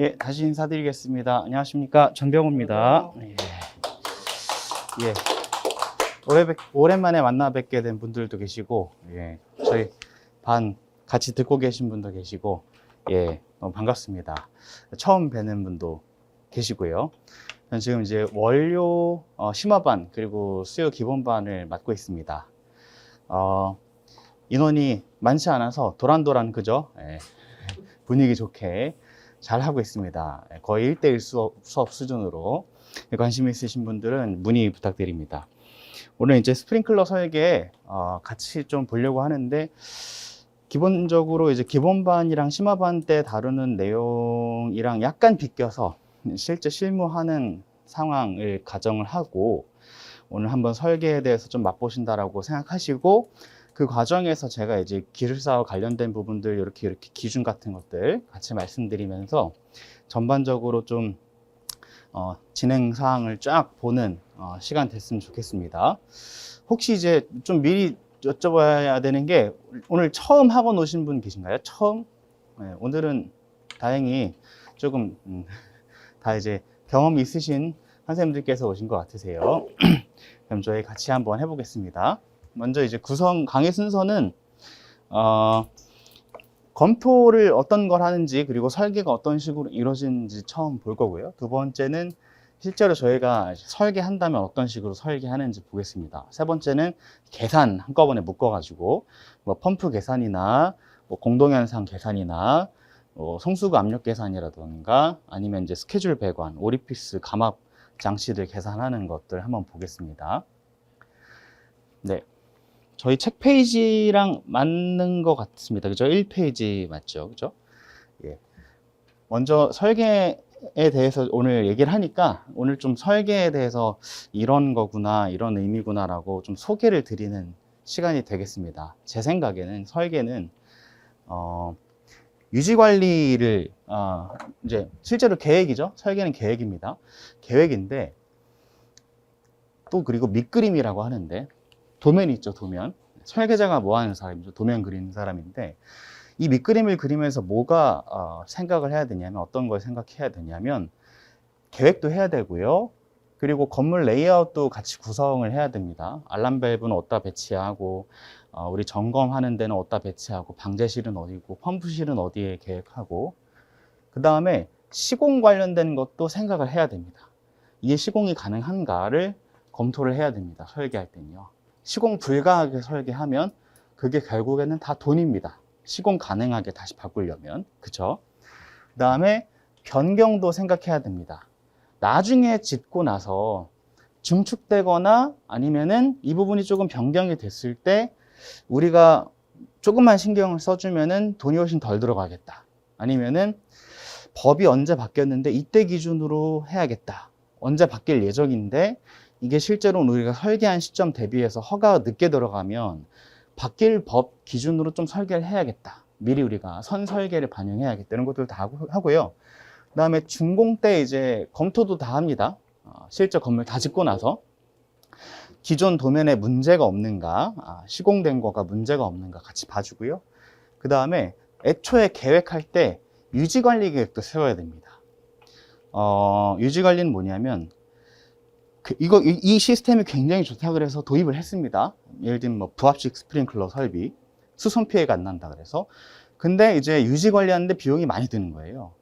예, 다시 인사드리겠습니다. 안녕하십니까. 전병호입니다. 예. 예. 오랜만에 만나 뵙게 된 분들도 계시고, 예. 저희 반 같이 듣고 계신 분도 계시고, 예. 너무 반갑습니다. 처음 뵈는 분도 계시고요. 저는 지금 이제 원료 심화반 그리고 수요 기본반을 맡고 있습니다. 인원이 많지 않아서 도란도란 그죠? 예. 분위기 좋게 잘 하고 있습니다. 거의 1대1 수업 수준으로 관심 있으신 분들은 문의 부탁드립니다. 오늘 이제 스프링클러 설계 같이 좀 보려고 하는데, 기본적으로 이제 기본반이랑 심화반 때 다루는 내용이랑 약간 비껴서 실제 실무하는 상황을 가정을 하고 오늘 한번 설계에 대해서 좀 맛보신다라고 생각하시고, 그 과정에서 제가 이제 기술사와 관련된 부분들 이렇게 기준 같은 것들 같이 말씀드리면서 전반적으로 좀 진행 사항을 쫙 보는 시간 됐으면 좋겠습니다. 혹시 이제 좀 미리 여쭤봐야 되는 게, 오늘 처음 학원 오신 분 계신가요? 처음? 네, 오늘은 다행히 조금 다 이제 경험이 있으신 선생님들께서 오신 것 같으세요. 그럼 저희 같이 한번 해보겠습니다. 먼저 이제 구성 강의 순서는 검토를 어떤 걸 하는지, 그리고 설계가 어떤 식으로 이루어지는지 처음 볼 거고요. 두 번째는 실제로 저희가 설계한다면 어떤 식으로 설계하는지 보겠습니다. 세 번째는 계산 한꺼번에 묶어가지고 뭐 펌프 계산이나 뭐 공동현상 계산이나 성수구 압력 계산이라든가 아니면 이제 스케줄 배관, 오리피스, 감압 장치들 계산하는 것들 한번 보겠습니다. 네. 저희 책 페이지랑 맞는 것 같습니다. 그죠? 1페이지 맞죠? 그죠? 예. 먼저 설계에 대해서 오늘 얘기를 하니까, 오늘 좀 설계에 대해서 이런 거구나, 이런 의미구나라고 좀 소개를 드리는 시간이 되겠습니다. 제 생각에는 설계는, 유지 관리를, 이제 실제로 계획이죠? 설계는 계획입니다. 계획인데, 또 그리고 밑그림이라고 하는데, 도면이 있죠, 도면. 설계자가 뭐 하는 사람이죠? 도면 그리는 사람인데, 이 밑그림을 그리면서 뭐가 생각을 해야 되냐면, 어떤 걸 생각해야 되냐면, 계획도 해야 되고요. 그리고 건물 레이아웃도 같이 구성을 해야 됩니다. 알람 밸브는 어디다 배치하고, 우리 점검하는 데는 어디다 배치하고, 방제실은 어디고, 펌프실은 어디에 계획하고, 그 다음에 시공 관련된 것도 생각을 해야 됩니다. 이게 시공이 가능한가를 검토를 해야 됩니다. 설계할 때는요. 시공 불가하게 설계하면 그게 결국에는 다 돈입니다. 시공 가능하게 다시 바꾸려면. 그쵸? 그 다음에 변경도 생각해야 됩니다. 나중에 짓고 나서 중축되거나 아니면은 이 부분이 조금 변경이 됐을 때 우리가 조금만 신경을 써주면은 돈이 훨씬 덜 들어가겠다. 아니면은 법이 언제 바뀌었는데 이때 기준으로 해야겠다. 언제 바뀔 예정인데 이게 실제로 우리가 설계한 시점 대비해서 허가가 늦게 들어가면 바뀔 법 기준으로 좀 설계를 해야겠다. 미리 우리가 선 설계를 반영해야겠다. 이런 것들 다 하고요. 그 다음에 준공 때 이제 검토도 다 합니다. 실제 건물 다 짓고 나서 기존 도면에 문제가 없는가, 시공된 거가 문제가 없는가 같이 봐주고요. 그 다음에 애초에 계획할 때 유지관리 계획도 세워야 됩니다. 유지관리는 뭐냐면, 이 시스템이 굉장히 좋다 그래서 도입을 했습니다. 예를 들면 뭐 부합식 스프링클러 설비, 수송 피해가 안 난다 그래서. 근데 이제 유지 관리하는데 비용이 많이 드는 거예요.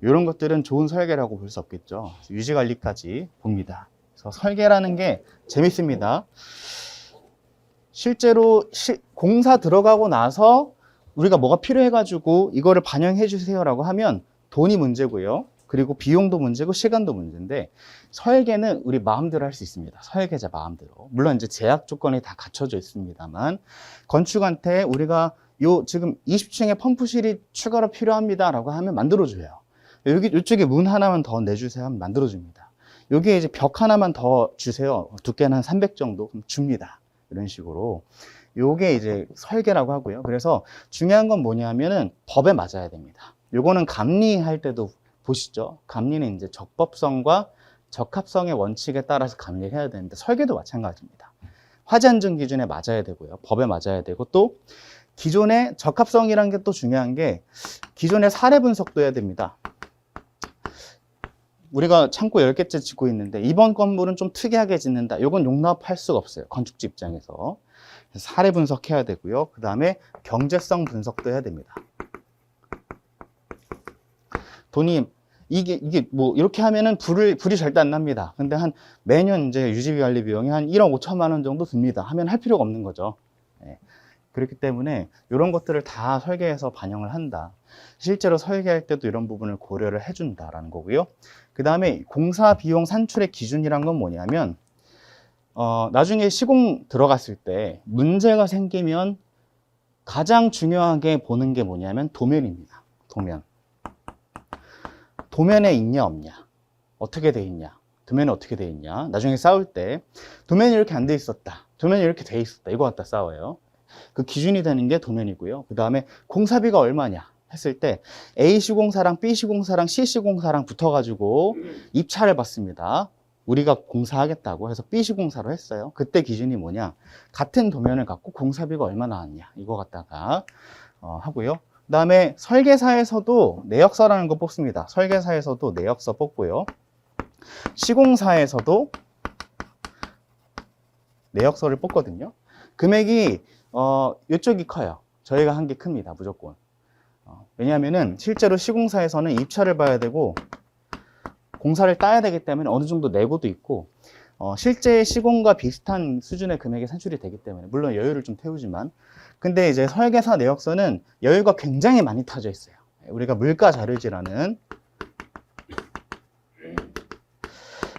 이런 것들은 좋은 설계라고 볼 수 없겠죠. 유지 관리까지 봅니다. 그래서 설계라는 게 재밌습니다. 실제로 공사 들어가고 나서 우리가 뭐가 필요해가지고 이거를 반영해 주세요라고 하면 돈이 문제고요. 그리고 비용도 문제고 시간도 문제인데, 설계는 우리 마음대로 할 수 있습니다. 설계자 마음대로. 물론 이제 제약 조건이 다 갖춰져 있습니다만, 건축한테 우리가 지금 20층에 펌프실이 추가로 필요합니다라고 하면 만들어줘요. 이쪽에 문 하나만 더 내주세요 하면 만들어줍니다. 여기에 이제 벽 하나만 더 주세요. 두께는 한 300 정도 그럼 줍니다. 이런 식으로. 요게 이제 설계라고 하고요. 그래서 중요한 건 뭐냐면은 법에 맞아야 됩니다. 요거는 감리할 때도 보시죠. 감리는 이제 적법성과 적합성의 원칙에 따라서 감리를 해야 되는데, 설계도 마찬가지입니다. 화재 안전 기준에 맞아야 되고요. 법에 맞아야 되고, 또 기존의 적합성이라는 게 또 중요한 게, 기존의 사례 분석도 해야 됩니다. 우리가 창고 10개째 짓고 있는데 이번 건물은 좀 특이하게 짓는다. 이건 용납할 수가 없어요. 건축주 입장에서. 그래서 사례 분석해야 되고요. 그 다음에 경제성 분석도 해야 됩니다. 돈이 이게 뭐 이렇게 하면은 불이 절대 안 납니다. 근데 한 매년 이제 유지비 관리 비용이 한 1억 5천만 원 정도 듭니다. 하면 할 필요가 없는 거죠. 예. 그렇기 때문에 이런 것들을 다 설계해서 반영을 한다. 실제로 설계할 때도 이런 부분을 고려를 해준다라는 거고요. 그 다음에 공사 비용 산출의 기준이란 건 뭐냐면 나중에 시공 들어갔을 때 문제가 생기면 가장 중요하게 보는 게 뭐냐면 도면입니다. 도면에 있냐 없냐, 어떻게 돼 있냐, 도면이 어떻게 돼 있냐. 나중에 싸울 때 도면이 이렇게 안 돼 있었다, 도면이 이렇게 돼 있었다, 이거 갖다 싸워요. 그 기준이 되는 게 도면이고요. 그 다음에 공사비가 얼마냐 했을 때 A 시공사랑 B 시공사랑 C 시공사랑 붙어가지고 입찰을 받습니다. 우리가 공사하겠다고 해서 B 시공사로 했어요. 그때 기준이 뭐냐, 같은 도면을 갖고 공사비가 얼마 나왔냐, 이거 갖다가 하고요. 그 다음에 설계사에서도 내역서라는 거 뽑습니다. 설계사에서도 내역서 뽑고요. 시공사에서도 내역서를 뽑거든요. 금액이 이쪽이 커요. 저희가 한 게 큽니다. 무조건. 왜냐하면은 실제로 시공사에서는 입찰을 봐야 되고 공사를 따야 되기 때문에 어느 정도 내고도 있고 실제 시공과 비슷한 수준의 금액이 산출이 되기 때문에, 물론 여유를 좀 태우지만, 근데 이제 설계사 내역서는 여유가 굉장히 많이 타져 있어요. 우리가 물가 자료지라는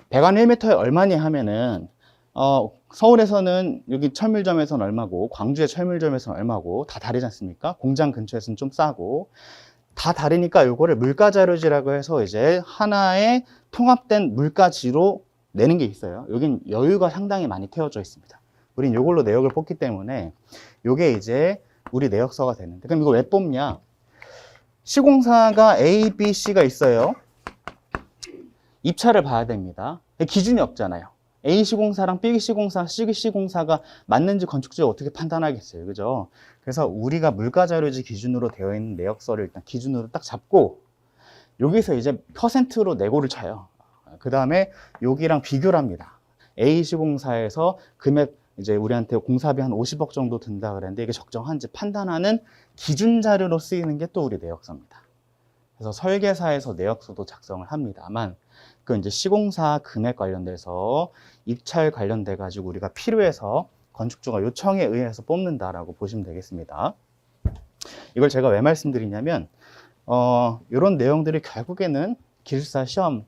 배관 1m에 얼마냐 하면은 서울에서는 여기 철물점에서는 얼마고 광주의 철물점에서는 얼마고 다 다르지 않습니까? 공장 근처에서는 좀 싸고 다 다르니까 요거를 물가 자료지라고 해서 이제 하나의 통합된 물가지로 내는 게 있어요. 여긴 여유가 상당히 많이 태워져 있습니다. 우린 요걸로 내역을 뽑기 때문에 요게 이제 우리 내역서가 되는데, 그럼 이걸 왜 뽑냐? 시공사가 A, B, C가 있어요. 입찰을 봐야 됩니다. 기준이 없잖아요. A 시공사랑 B 시공사, C 시공사가 맞는지 건축주가 어떻게 판단하겠어요, 그죠? 그래서 우리가 물가자료지 기준으로 되어 있는 내역서를 일단 기준으로 딱 잡고 여기서 이제 퍼센트로 내고를 쳐요. 그 다음에 여기랑 비교를 합니다. A 시공사에서 금액 이제 우리한테 공사비 한 50억 정도 든다 그랬는데 이게 적정한지 판단하는 기준 자료로 쓰이는 게 또 우리 내역서입니다. 그래서 설계사에서 내역서도 작성을 합니다만, 그 이제 시공사 금액 관련돼서 입찰 관련돼 가지고 우리가 필요해서 건축주가 요청에 의해서 뽑는다라고 보시면 되겠습니다. 이걸 제가 왜 말씀드리냐면 이런 내용들이 결국에는 기술사 시험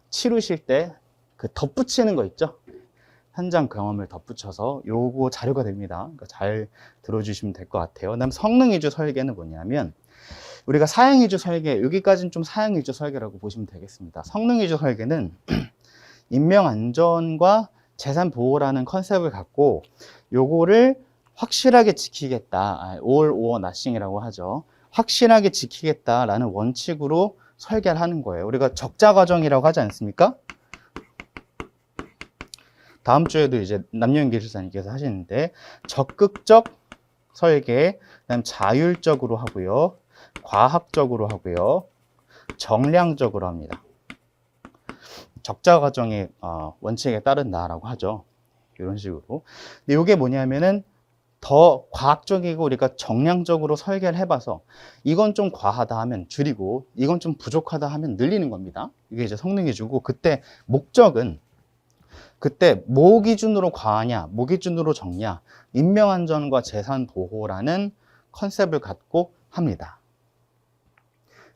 치르실 때 그 덧붙이는 거 있죠? 현장 경험을 덧붙여서 요거 자료가 됩니다. 그러니까 잘 들어주시면 될 것 같아요. 그다음 성능 위주 설계는 뭐냐면 우리가 사양 위주 설계, 여기까지는 좀 사양 위주 설계라고 보시면 되겠습니다. 성능 위주 설계는 인명 안전과 재산 보호라는 컨셉을 갖고 요거를 확실하게 지키겠다, all or nothing이라고 하죠. 확실하게 지키겠다라는 원칙으로 설계를 하는 거예요. 우리가 적자 과정이라고 하지 않습니까? 다음 주에도 이제 남녀인 기술사님께서 하시는데 적극적 설계, 그다음 자율적으로 하고요, 과학적으로 하고요, 정량적으로 합니다. 적자 과정의 원칙에 따른다라고 하죠. 이런 식으로. 근데 이게 뭐냐면은 더 과학적이고 우리가 정량적으로 설계를 해봐서 이건 좀 과하다 하면 줄이고 이건 좀 부족하다 하면 늘리는 겁니다. 이게 이제 성능이 주고, 그때 목적은 그때 뭐 기준으로 과하냐, 뭐 기준으로 적냐, 인명안전과 재산 보호라는 컨셉을 갖고 합니다.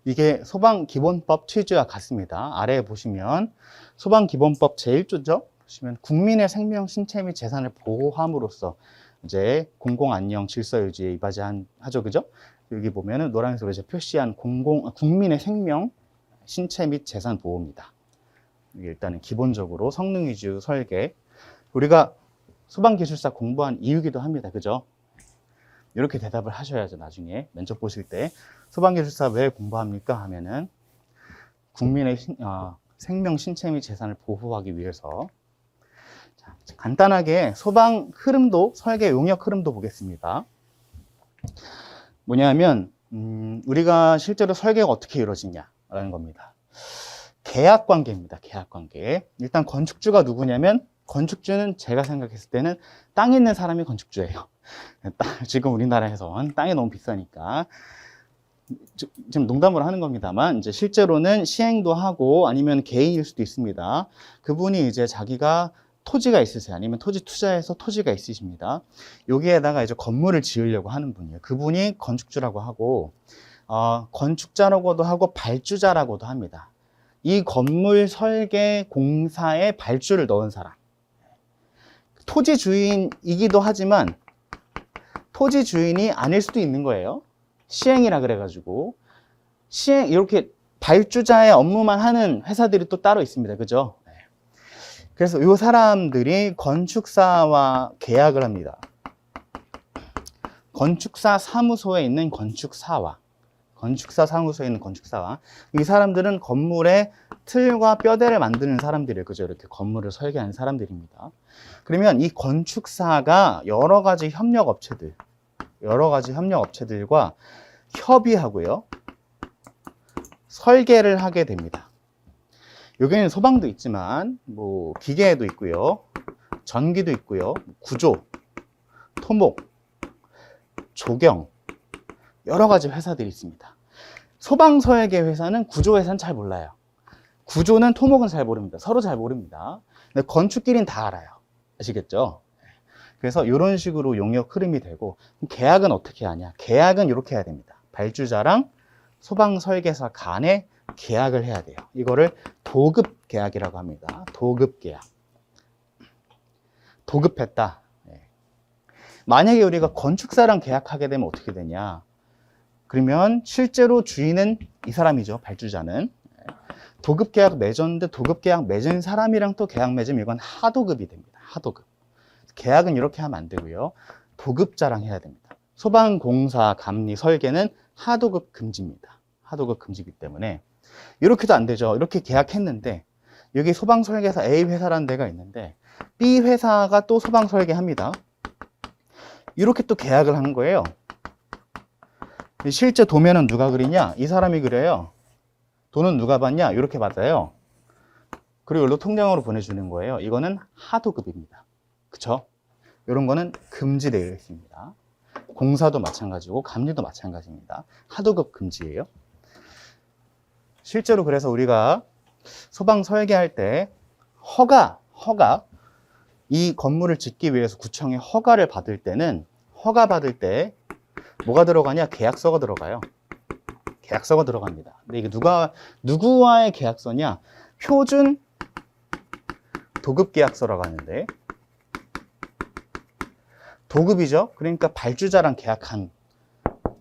이게 소방기본법 취지와 같습니다. 아래에 보시면 소방기본법 제1조죠. 보시면 국민의 생명, 신체 및 재산을 보호함으로써 이제 공공안녕 질서 유지에 이바지하죠, 그죠? 여기 보면은 노란색으로 이제 표시한 국민의 생명, 신체 및 재산 보호입니다. 이게 일단은 기본적으로 성능 위주 설계. 우리가 소방기술사 공부한 이유기도 합니다. 그죠? 이렇게 대답을 하셔야죠. 나중에 면접 보실 때 소방기술사 왜 공부합니까? 하면은 국민의 생명, 신체 및 재산을 보호하기 위해서. 자, 간단하게 소방 흐름도, 설계 용역 흐름도 보겠습니다. 뭐냐면 우리가 실제로 설계가 어떻게 이루어지냐라는 겁니다. 계약 관계입니다. 계약 관계. 일단 건축주가 누구냐면 건축주는 제가 생각했을 때는 땅에 있는 사람이 건축주예요. 지금 우리나라에선 땅이 너무 비싸니까 지금 농담으로 하는 겁니다만 이제 실제로는 시행도 하고 아니면 개인일 수도 있습니다. 그분이 이제 자기가 토지가 있으세요. 아니면 토지 투자해서 토지가 있으십니다. 여기에다가 이제 건물을 지으려고 하는 분이에요. 그분이 건축주라고 하고 건축자라고도 하고 발주자라고도 합니다. 이 건물 설계 공사에 발주를 넣은 사람. 토지 주인이기도 하지만 토지 주인이 아닐 수도 있는 거예요. 시행이라 그래가지고 이렇게 발주자의 업무만 하는 회사들이 또 따로 있습니다. 그죠? 그래서 이 사람들이 건축사와 계약을 합니다. 건축사 사무소에 있는 건축사 사무소에 있는 건축사와 이 사람들은 건물의 틀과 뼈대를 만드는 사람들이에요. 그죠? 이렇게 건물을 설계하는 사람들입니다. 그러면 이 건축사가 여러 가지 협력 업체들과 협의하고요. 설계를 하게 됩니다. 여기는 소방도 있지만 뭐 기계도 있고요. 전기도 있고요. 구조, 토목, 조경 여러 가지 회사들이 있습니다. 소방설계 회사는 구조 회사는 잘 몰라요. 구조는 토목은 잘 모릅니다. 서로 잘 모릅니다. 근데 건축끼리는 다 알아요. 아시겠죠? 그래서 이런 식으로 용역 흐름이 되고 계약은 어떻게 하냐? 계약은 이렇게 해야 됩니다. 발주자랑 소방설계사 간에 계약을 해야 돼요. 이거를 도급 계약이라고 합니다. 도급 계약. 도급했다. 만약에 우리가 건축사랑 계약하게 되면 어떻게 되냐? 그러면 실제로 주인은 이 사람이죠. 발주자는. 도급 계약 맺었는데 도급 계약 맺은 사람이랑 또 계약 맺으면 이건 하도급이 됩니다. 하도급. 계약은 이렇게 하면 안 되고요. 도급자랑 해야 됩니다. 소방공사, 감리, 설계는 하도급 금지입니다. 하도급 금지이기 때문에 이렇게도 안 되죠. 이렇게 계약했는데 여기 소방설계사 A 회사라는 데가 있는데 B 회사가 또 소방설계합니다. 이렇게 또 계약을 하는 거예요. 실제 도면은 누가 그리냐? 이 사람이 그려요. 돈은 누가 받냐? 이렇게 받아요. 그리고 이걸로 통장으로 보내주는 거예요. 이거는 하도급입니다. 그쵸? 이런 거는 금지되어 있습니다. 공사도 마찬가지고 감리도 마찬가지입니다. 하도급 금지예요. 실제로 그래서 우리가 소방 설계할 때 허가 이 건물을 짓기 위해서 구청에 허가를 받을 때는 허가 받을 때 뭐가 들어가냐? 계약서가 들어가요. 계약서가 들어갑니다. 근데 이게 누구와의 계약서냐? 표준 도급 계약서라고 하는데 도급이죠. 그러니까 발주자랑 계약한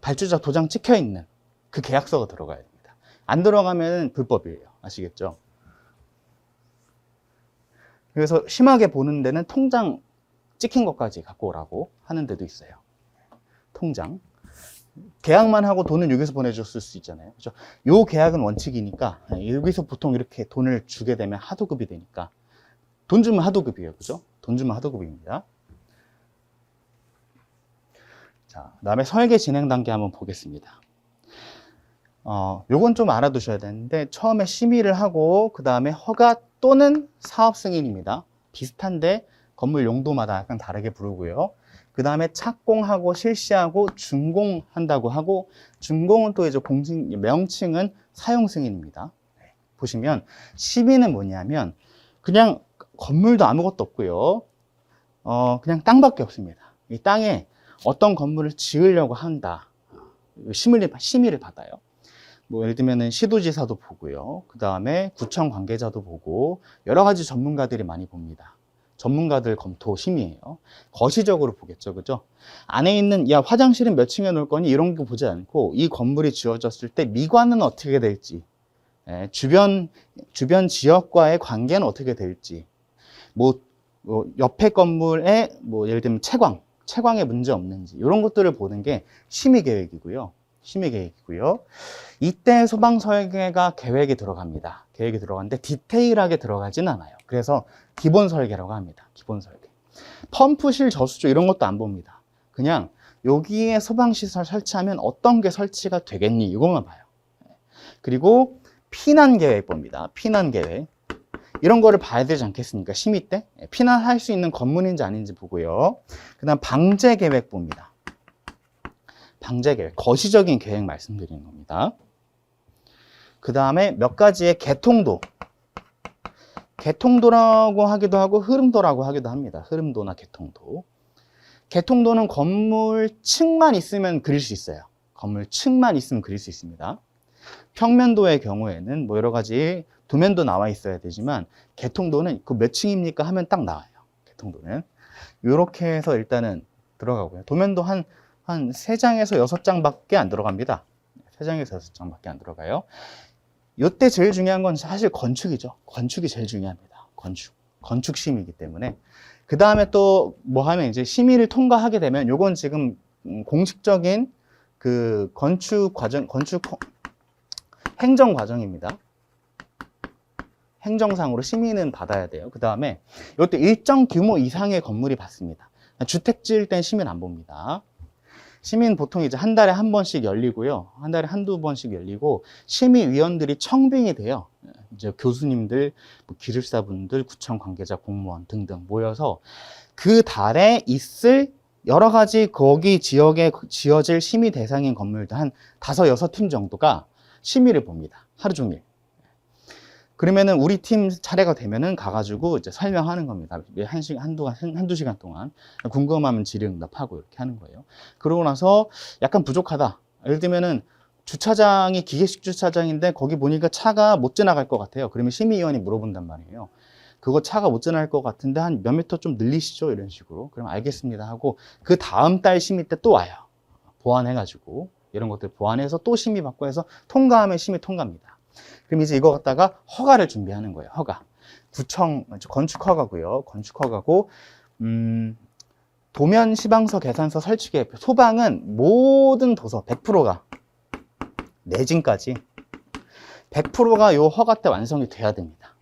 발주자 도장 찍혀 있는 그 계약서가 들어가야 됩니다. 안 들어가면 불법이에요. 아시겠죠? 그래서 심하게 보는 데는 통장 찍힌 것까지 갖고 오라고 하는 데도 있어요. 통장. 계약만 하고 돈은 여기서 보내줬을 수 있잖아요. 그죠? 요 계약은 원칙이니까 여기서 보통 이렇게 돈을 주게 되면 하도급이 되니까 돈 주면 하도급이에요. 그죠? 돈 주면 하도급입니다. 자, 그다음에 설계 진행 단계 한번 보겠습니다. 요건 좀 알아두셔야 되는데 처음에 심의를 하고 그 다음에 허가 또는 사업 승인입니다. 비슷한데 건물 용도마다 약간 다르게 부르고요. 그 다음에 착공하고 실시하고 준공한다고 하고 준공은 또 이제 공식 명칭은 사용 승인입니다. 보시면 심의는 뭐냐면 그냥 건물도 아무것도 없고요. 그냥 땅밖에 없습니다. 이 땅에 어떤 건물을 지으려고 한다. 심의를 받아요. 뭐 예를 들면은 시도지사도 보고요. 그 다음에 구청 관계자도 보고 여러 가지 전문가들이 많이 봅니다. 전문가들 검토 심의예요. 거시적으로 보겠죠, 그죠? 안에 있는 야 화장실은 몇 층에 놓을 거니 이런 거 보지 않고 이 건물이 지어졌을 때 미관은 어떻게 될지, 주변 지역과의 관계는 어떻게 될지, 뭐 옆에 건물에 뭐 예를 들면 채광에 문제 없는지 이런 것들을 보는 게 심의 계획이고요. 이때 소방 설계가 계획에 들어갑니다. 계획이 들어가는데 디테일하게 들어가진 않아요. 그래서 기본 설계라고 합니다. 기본 설계. 펌프실 저수조 이런 것도 안 봅니다. 그냥 여기에 소방시설 설치하면 어떤 게 설치가 되겠니 이것만 봐요. 그리고 피난계획 봅니다. 피난계획. 이런 거를 봐야 되지 않겠습니까? 심의 때. 피난할 수 있는 건물인지 아닌지 보고요. 그 다음 방제계획 봅니다. 방제계획. 거시적인 계획 말씀드리는 겁니다. 그 다음에 몇 가지의 개통도. 개통도라고 하기도 하고 흐름도라고 하기도 합니다. 흐름도나 개통도. 개통도는 건물 층만 있으면 그릴 수 있어요. 건물 층만 있으면 그릴 수 있습니다. 평면도의 경우에는 뭐 여러 가지 도면도 나와 있어야 되지만 개통도는 그 몇 층입니까 하면 딱 나와요. 개통도는 이렇게 해서 일단은 들어가고요. 도면도 한 3장에서 6장밖에 안 들어갑니다. 3장에서 6장밖에 안 들어가요. 이때 제일 중요한 건 사실 건축이죠. 건축이 제일 중요합니다. 건축 심의이기 때문에. 그 다음에 또 뭐 하면 이제 심의를 통과하게 되면 요건 지금 공식적인 그 건축 행정 과정입니다. 행정상으로 심의는 받아야 돼요. 그 다음에 이것도 일정 규모 이상의 건물이 받습니다. 주택 지을 땐 심의는 안 봅니다. 심의는 보통 이제 한 달에 한 번씩 열리고요. 한 달에 한두 번씩 열리고 심의위원들이 청빙이 돼요. 이제 교수님들, 뭐 기술사분들, 구청 관계자, 공무원 등등 모여서 그 달에 있을 여러 가지 거기 지역에 지어질 심의 대상인 건물들 한 5, 6팀 정도가 심의를 봅니다. 하루 종일. 그러면은 우리 팀 차례가 되면은 가가지고 이제 설명하는 겁니다. 한두 시간 동안. 궁금하면 질의응답하고 이렇게 하는 거예요. 그러고 나서 약간 부족하다. 예를 들면은 주차장이 기계식 주차장인데 거기 보니까 차가 못 지나갈 것 같아요. 그러면 심의위원이 물어본단 말이에요. 그거 차가 못 지나갈 것 같은데 한 몇 미터 좀 늘리시죠? 이런 식으로. 그럼 알겠습니다 하고 그 다음 달 심의 때 또 와요. 보완해가지고 이런 것들 보완해서 또 심의 받고 해서 통과하면 심의 통과입니다. 그럼 이제 이거 갖다가 허가를 준비하는 거예요. 허가. 구청 건축 허가고요. 건축 허가고 도면 시방서 계산서 설치 계획. 소방은 모든 도서 100%가 내진까지 100%가 요 허가 때 완성이 돼야 됩니다.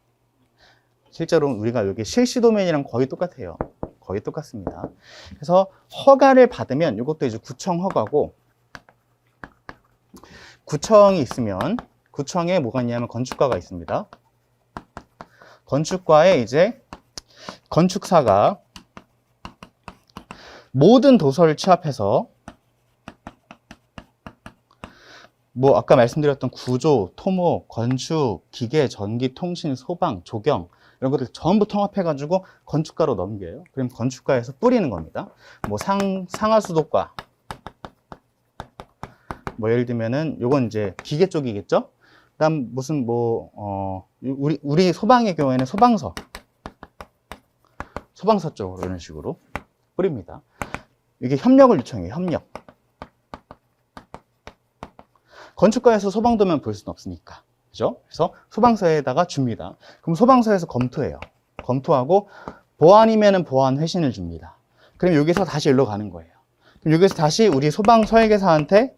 실제로 우리가 여기 실시 도면이랑 거의 똑같아요. 거의 똑같습니다. 그래서 허가를 받으면 이것도 이제 구청 허가고 구청이 있으면 구청에 뭐가 있냐면 건축과가 있습니다. 건축과에 이제 건축사가 모든 도서를 취합해서 뭐 아까 말씀드렸던 구조, 토목, 건축, 기계, 전기, 통신, 소방, 조경 이런 것들 전부 통합해가지고 건축과로 넘겨요. 그럼 건축과에서 뿌리는 겁니다. 뭐 상하수도과 뭐 예를 들면은 요건 이제 기계 쪽이겠죠. 그다음 무슨 우리 소방의 경우에는 소방서 쪽으로 이런 식으로 뿌립니다. 이게 협력을 요청해요. 협력. 건축가에서 소방도면 볼 수는 없으니까, 그죠? 그래서 소방서에다가 줍니다. 그럼 소방서에서 검토해요. 검토하고 보안이면은 보안 회신을 줍니다. 그럼 여기서 다시 일로 가는 거예요. 그럼 여기서 다시 우리 소방 설계사한테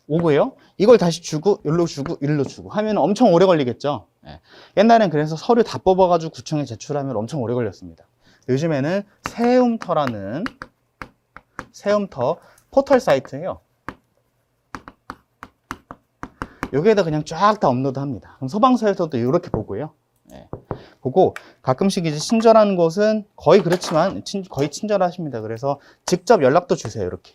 오고요. 이걸 다시 주고, 일로 주고 하면 엄청 오래 걸리겠죠. 예. 옛날엔 그래서 서류 다 뽑아가지고 구청에 제출하면 엄청 오래 걸렸습니다. 요즘에는 세움터라는 세움터 포털 사이트예요. 여기에다 그냥 쫙 다 업로드 합니다. 그럼 소방서에서도 이렇게 보고요. 예. 보고 가끔씩 이제 친절한 곳은 거의 그렇지만 거의 친절하십니다. 그래서 직접 연락도 주세요. 이렇게.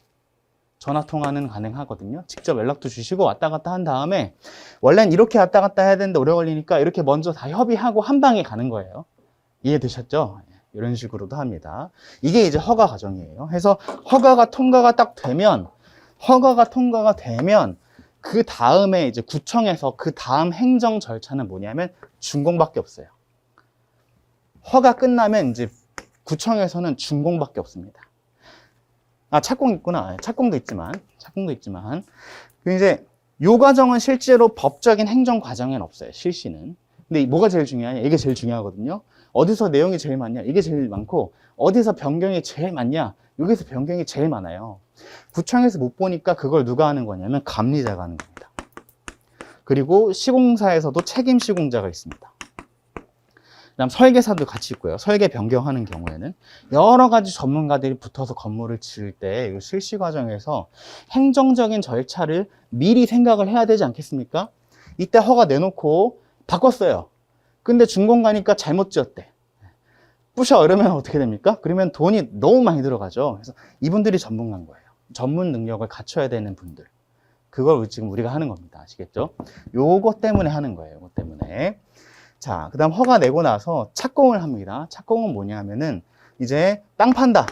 전화 통화는 가능하거든요. 직접 연락도 주시고 왔다 갔다 한 다음에 원래는 이렇게 왔다 갔다 해야 되는데 오래 걸리니까 이렇게 먼저 다 협의하고 한 방에 가는 거예요. 이해되셨죠? 이런 식으로도 합니다. 이게 이제 허가 과정이에요. 해서 허가가 통과가 되면 그 다음에 이제 구청에서 그 다음 행정 절차는 뭐냐면 준공밖에 없어요. 허가 끝나면 이제 구청에서는 준공밖에 없습니다. 아, 착공 있구나. 착공도 있지만. 이제 요 과정은 실제로 법적인 행정 과정에는 없어요. 실시는. 근데 뭐가 제일 중요하냐? 이게 제일 중요하거든요. 어디서 내용이 제일 많냐? 이게 제일 많고, 어디서 변경이 제일 많냐? 여기서 변경이 제일 많아요. 구청에서 못 보니까 그걸 누가 하는 거냐면 감리자가 하는 겁니다. 그리고 시공사에서도 책임 시공자가 있습니다. 그다음 설계사도 같이 있고요. 설계 변경하는 경우에는 여러 가지 전문가들이 붙어서 건물을 지을 때 이 실시 과정에서 행정적인 절차를 미리 생각을 해야 되지 않겠습니까? 이때 허가 내놓고 바꿨어요. 근데 준공 가니까 잘못 지었대. 부셔 이러면 어떻게 됩니까? 그러면 돈이 너무 많이 들어가죠. 그래서 이분들이 전문가인 거예요. 전문 능력을 갖춰야 되는 분들. 그걸 지금 우리가 하는 겁니다. 아시겠죠? 요거 때문에 하는 거예요. 요거 때문에. 자, 그 다음 허가 내고 나서 착공을 합니다. 착공은 뭐냐면은 이제 땅 판다.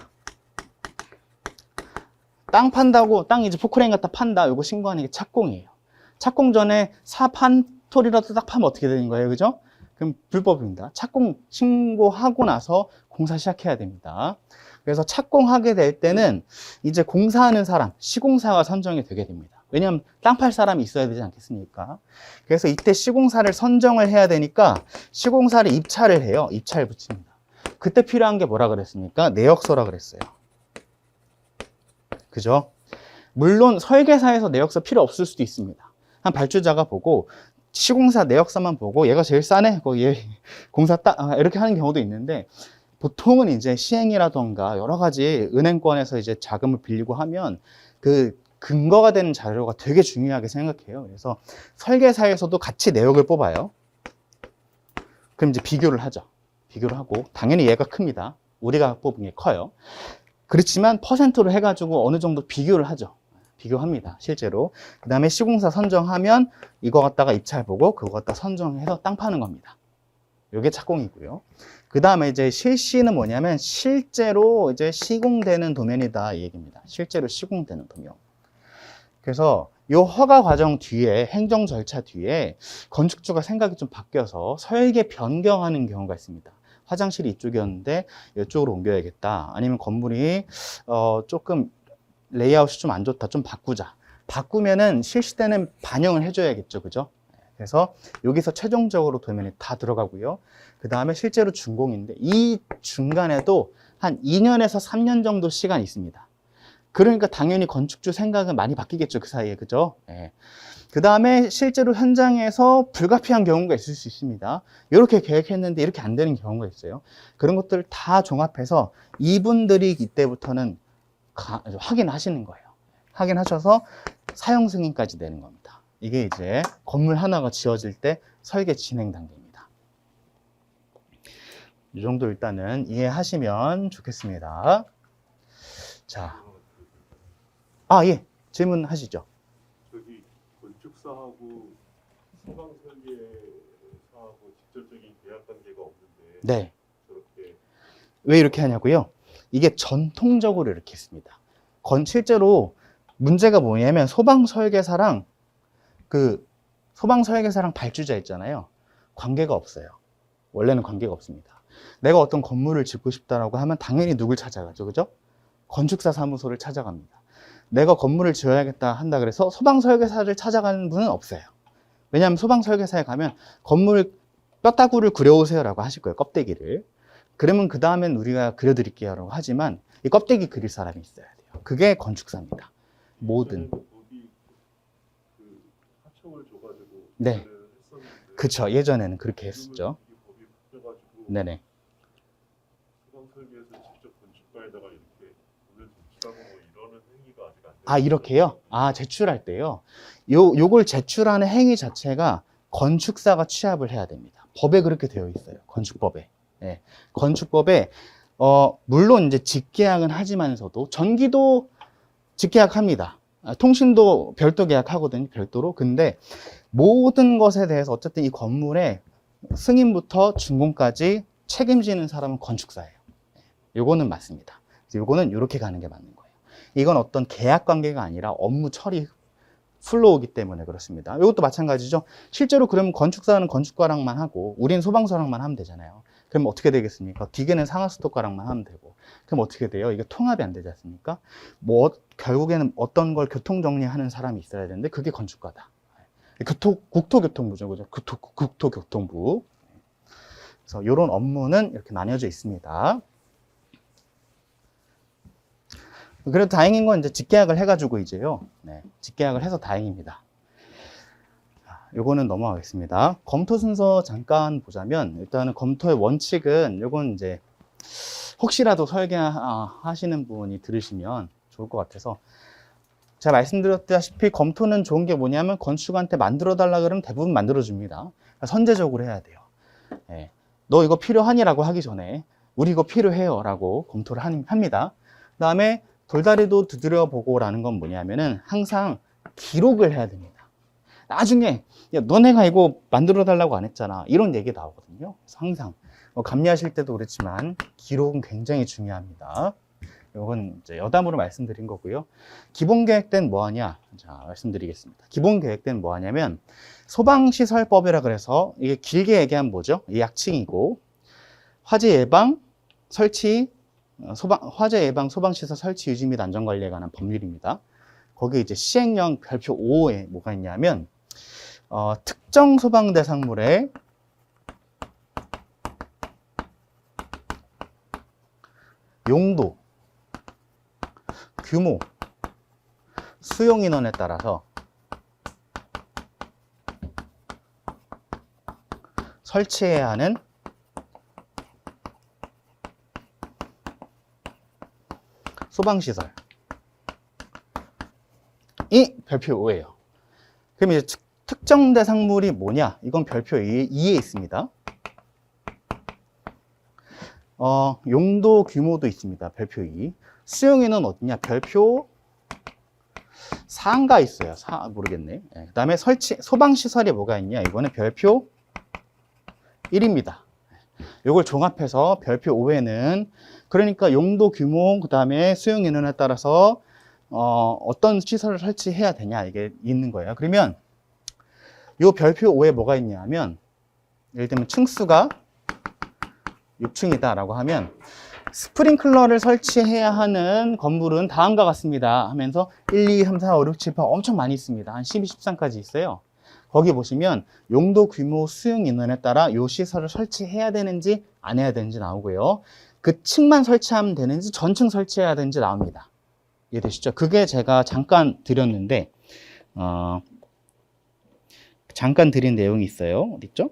땅 판다고, 땅 이제 포크레인 갖다 판다. 요거 신고하는 게 착공이에요. 착공 전에 판토리라도 딱 파면 어떻게 되는 거예요? 그죠? 그럼 불법입니다. 착공 신고하고 나서 공사 시작해야 됩니다. 그래서 착공하게 될 때는 이제 공사하는 사람, 시공사가 선정이 되게 됩니다. 왜냐하면 땅 팔 사람이 있어야 되지 않겠습니까? 그래서 이때 시공사를 선정을 해야 되니까 시공사를 입찰을 해요. 입찰 붙입니다. 그때 필요한 게 뭐라 그랬습니까? 내역서라 그랬어요. 그죠? 물론 설계사에서 내역서 필요 없을 수도 있습니다. 한 발주자가 보고 시공사 내역서만 보고 얘가 제일 싸네? 얘 공사 이렇게 하는 경우도 있는데 보통은 이제 시행이라던가 여러 가지 은행권에서 이제 자금을 빌리고 하면 그 근거가 되는 자료가 되게 중요하게 생각해요. 그래서 설계사에서도 같이 내역을 뽑아요. 그럼 이제 비교를 하죠. 비교를 하고 당연히 얘가 큽니다. 우리가 뽑은 게 커요. 그렇지만 퍼센트로 해가지고 어느 정도 비교를 하죠. 비교합니다. 실제로. 그 다음에 시공사 선정하면 이거 갖다가 입찰 보고 그거 갖다 선정해서 땅 파는 겁니다. 이게 착공이고요. 그 다음에 이제 실시는 뭐냐면 실제로 이제 시공되는 도면이다 이 얘기입니다. 실제로 시공되는 도면. 그래서 이 허가 과정 뒤에 행정 절차 뒤에 건축주가 생각이 좀 바뀌어서 설계 변경하는 경우가 있습니다. 화장실이 이쪽이었는데 이쪽으로 옮겨야겠다. 아니면 건물이 조금 레이아웃이 좀 안 좋다. 좀 바꾸자. 바꾸면은 실시 때는 반영을 해줘야겠죠. 그죠? 그래서 여기서 최종적으로 도면이 다 들어가고요. 그 다음에 실제로 준공인데 이 중간에도 한 2년에서 3년 정도 시간이 있습니다. 그러니까 당연히 건축주 생각은 많이 바뀌겠죠. 그 사이에. 그죠? 예. 그 다음에 실제로 현장에서 불가피한 경우가 있을 수 있습니다. 이렇게 계획했는데 이렇게 안 되는 경우가 있어요. 그런 것들을 다 종합해서 이분들이 이때부터는 확인하시는 거예요. 확인하셔서 사용 승인까지 내는 겁니다. 이게 이제 건물 하나가 지어질 때 설계 진행 단계입니다. 이 정도 일단은 이해하시면 좋겠습니다. 자, 예, 질문하시죠. 저기 건축사하고 소방설계사하고 직접적인 계약 관계가 없는데 네. 저렇게 왜 이렇게 하냐고요? 이게 전통적으로 이렇게 했습니다. 실제로 문제가 뭐냐면 소방설계사랑 발주자 있잖아요. 관계가 없어요. 원래는 관계가 없습니다. 내가 어떤 건물을 짓고 싶다라고 하면 당연히 누굴 찾아가죠. 그죠? 건축사 사무소를 찾아갑니다. 내가 건물을 지어야겠다 한다 그래서 소방설계사를 찾아가는 분은 없어요. 왜냐하면 소방설계사에 가면 건물 뼈다구를 그려오세요 라고 하실 거예요. 껍데기를. 그러면 그 다음엔 우리가 그려드릴게요 라고 하지만 이 껍데기 그릴 사람이 있어야 돼요. 그게 건축사입니다. 모든. 법이 그 하청을 줘가지고 네. 했었는데 그쵸. 예전에는 그렇게 했었죠. 이 법이 바뀌어가지고 네네. 소방설계에서 직접 건축가에다가 이렇게 돈을 제출하고 뭐 이러는 행위가 아직 안 돼요. 이렇게요? 제출할 때요. 요걸 제출하는 행위 자체가 건축사가 취합을 해야 됩니다. 법에 그렇게 되어 있어요. 건축법에. 예. 건축법에, 물론 이제 직계약은 하지만서도 전기도 직계약합니다. 통신도 별도 계약하거든요. 별도로. 근데 모든 것에 대해서 어쨌든 이 건물의 승인부터 준공까지 책임지는 사람은 건축사예요. 요거는 맞습니다. 요거는 이렇게 가는 게 맞는 거예요. 이건 어떤 계약 관계가 아니라 업무 처리 플로우기 때문에 그렇습니다. 이것도 마찬가지죠. 실제로 그러면 건축사는 건축가랑만 하고 우린 소방서랑만 하면 되잖아요. 그럼 어떻게 되겠습니까? 기계는 상하수도가랑만 하면 되고 그럼 어떻게 돼요? 이게 통합이 안 되지 않습니까? 결국에는 어떤 걸 교통정리하는 사람이 있어야 되는데 그게 건축가다. 국토교통부죠. 그죠? 국토교통부. 그래서 이런 업무는 이렇게 나뉘어져 있습니다. 그래도 다행인 건 이제 직계약을 해가지고 이제요. 네, 직계약을 해서 다행입니다. 요거는 넘어가겠습니다. 검토 순서 잠깐 보자면, 일단은 검토의 원칙은, 요건 이제, 혹시라도 설계하시는 분이 들으시면 좋을 것 같아서, 제가 말씀드렸다시피 검토는 좋은 게 뭐냐면, 건축한테 만들어 달라 그러면 대부분 만들어 줍니다. 선제적으로 해야 돼요. 예. 너 이거 필요하니라고 하기 전에, 우리 이거 필요해요 라고 검토를 합니다. 그 다음에 돌다리도 두드려 보고라는 건 뭐냐면은 항상 기록을 해야 됩니다. 나중에 야, 너네가 이거 만들어 달라고 안 했잖아, 이런 얘기 나오거든요. 그래서 항상 감리하실 때도 그렇지만 기록은 굉장히 중요합니다. 이건 이제 여담으로 말씀드린 거고요. 기본 계획 때는 뭐 하냐? 자, 말씀드리겠습니다. 기본 계획 때는 뭐 하냐면 소방시설법이라 그래서 이게 길게 얘기하면 뭐죠? 이 약칭이고, 화재 예방 설치 화재 예방 소방시설 설치 유지 및 안전관리에 관한 법률입니다. 거기에 이제 시행령 별표 5에 뭐가 있냐면 특정 소방 대상물의 용도, 규모, 수용 인원에 따라서 설치해야 하는 소방시설, 이 별표 5예요. 그럼 이제 특정 대상물이 뭐냐? 이건 별표 2에 있습니다. 용도, 규모도 있습니다. 별표 2. 수용인은 어디냐? 별표 4인가 있어요. 4 모르겠네. 네. 그 다음에 소방시설이 뭐가 있냐? 이거는 별표 1입니다. 이걸 종합해서 별표 5에는 그러니까 용도, 규모, 그 다음에 수용 인원에 따라서 어떤 시설을 설치해야 되냐, 이게 있는 거예요. 그러면 이 별표 5에 뭐가 있냐면, 예를 들면 층수가 6층이다 라고 하면 스프링클러를 설치해야 하는 건물은 다음과 같습니다 하면서 1, 2, 3, 4, 5, 6, 7, 8 엄청 많이 있습니다. 한 12, 13까지 있어요. 거기 보시면 용도, 규모, 수용 인원에 따라 이 시설을 설치해야 되는지 안 해야 되는지 나오고요. 그 층만 설치하면 되는지 전층 설치해야 되는지 나옵니다. 이해되시죠? 그게 제가 잠깐 드렸는데 잠깐 드린 내용이 있어요. 어디 있죠?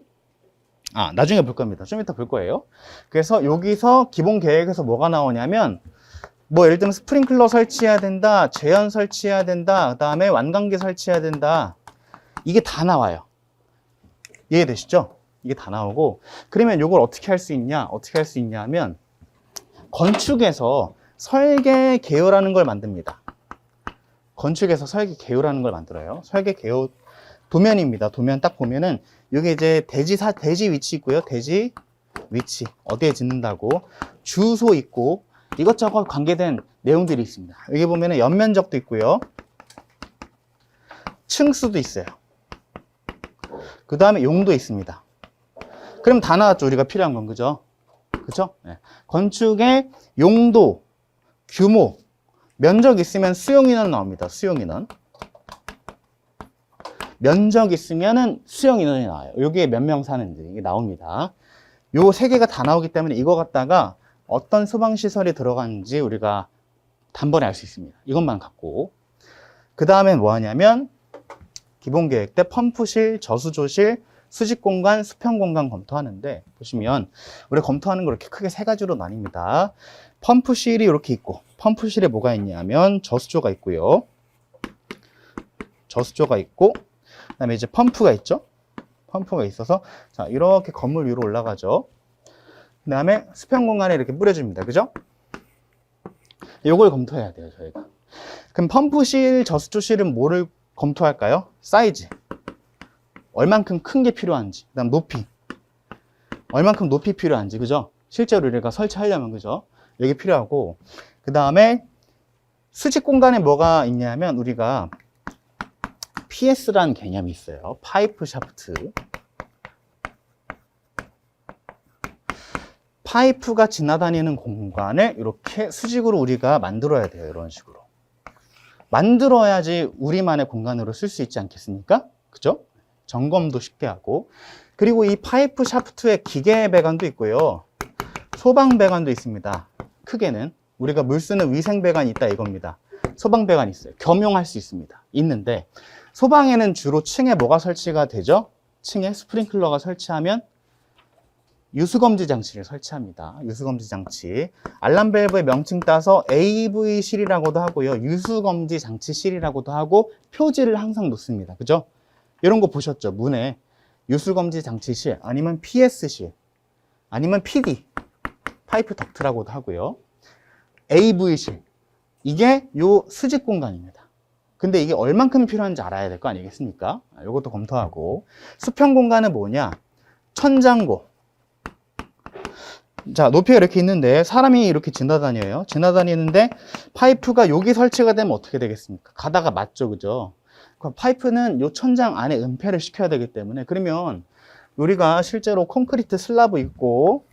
나중에 볼 겁니다. 좀 이따 볼 거예요. 그래서 여기서 기본 계획에서 뭐가 나오냐면, 뭐 예를 들면 스프링클러 설치해야 된다, 제연 설치해야 된다, 그 다음에 완강기 설치해야 된다, 이게 다 나와요. 이해되시죠? 이게 다 나오고, 그러면 이걸 어떻게 할 수 있냐? 어떻게 할 수 있냐 하면, 건축에서 설계 개요라는 걸 만듭니다. 건축에서 설계 개요라는 걸 만들어요. 설계 개요 도면입니다. 도면 딱 보면은 이게 이제 대지 위치 있고요. 대지 위치 어디에 짓는다고, 주소 있고 이것저것 관계된 내용들이 있습니다. 여기 보면은 연면적도 있고요. 층수도 있어요. 그 다음에 용도 있습니다. 그럼 다 나왔죠. 우리가 필요한 건, 그죠? 그죠? 네. 건축의 용도, 규모, 면적 있으면 수용인원 나옵니다. 수용인원. 면적 있으면은 수용인원이 나와요. 여기에 몇 명 사는지 이게 나옵니다. 요 세 개가 다 나오기 때문에 이거 갖다가 어떤 소방시설이 들어가는지 우리가 단번에 알 수 있습니다. 이것만 갖고. 그 다음에 뭐 하냐면, 기본계획 때 펌프실, 저수조실, 수직공간, 수평공간 검토하는데, 보시면 우리가 검토하는 거 이렇게 크게 세 가지로 나뉩니다. 펌프실이 이렇게 있고, 펌프실에 뭐가 있냐면 저수조가 있고요. 저수조가 있고, 그 다음에 이제 펌프가 있죠. 펌프가 있어서 자 이렇게 건물 위로 올라가죠. 그 다음에 수평공간에 이렇게 뿌려줍니다. 그죠? 요걸 검토해야 돼요, 저희가. 그럼 펌프실, 저수조실은 뭐를 검토할까요? 사이즈. 얼만큼 큰 게 필요한지. 그 다음 높이. 얼만큼 높이 필요한지. 그죠? 실제로 우리가 설치하려면, 그죠? 여기 필요하고. 그 다음에 수직 공간에 뭐가 있냐면, 우리가 PS라는 개념이 있어요. 파이프 샤프트. 파이프가 지나다니는 공간을 이렇게 수직으로 우리가 만들어야 돼요. 이런 식으로. 만들어야지 우리만의 공간으로 쓸 수 있지 않겠습니까? 그죠? 점검도 쉽게 하고. 그리고 이 파이프 샤프트에 기계 배관도 있고요. 소방 배관도 있습니다. 크게는. 우리가 물 쓰는 위생 배관이 있다 이겁니다. 소방 배관이 있어요. 겸용할 수 있습니다. 있는데 소방에는 주로 층에 뭐가 설치가 되죠? 층에 스프링클러가 설치하면 유수검지 장치를 설치합니다. 유수검지 장치. 알람 밸브의 명칭 따서 AV실이라고도 하고요. 유수검지 장치실이라고도 하고 표지를 항상 놓습니다. 그죠? 이런 거 보셨죠? 문에 유수검지 장치실 아니면 PS실 아니면 PD 파이프 덕트라고도 하고요. AV실 이게 요 수직 공간입니다. 근데 이게 얼만큼 필요한지 알아야 될 거 아니겠습니까? 이것도 검토하고 수평 공간은 뭐냐? 천장고. 자, 높이가 이렇게 있는데 사람이 이렇게 지나다녀요. 지나다니는데 파이프가 여기 설치가 되면 어떻게 되겠습니까? 가다가 맞죠, 그죠? 그럼 파이프는 요 천장 안에 은폐를 시켜야 되기 때문에 그러면 우리가 실제로 콘크리트 슬라브 있고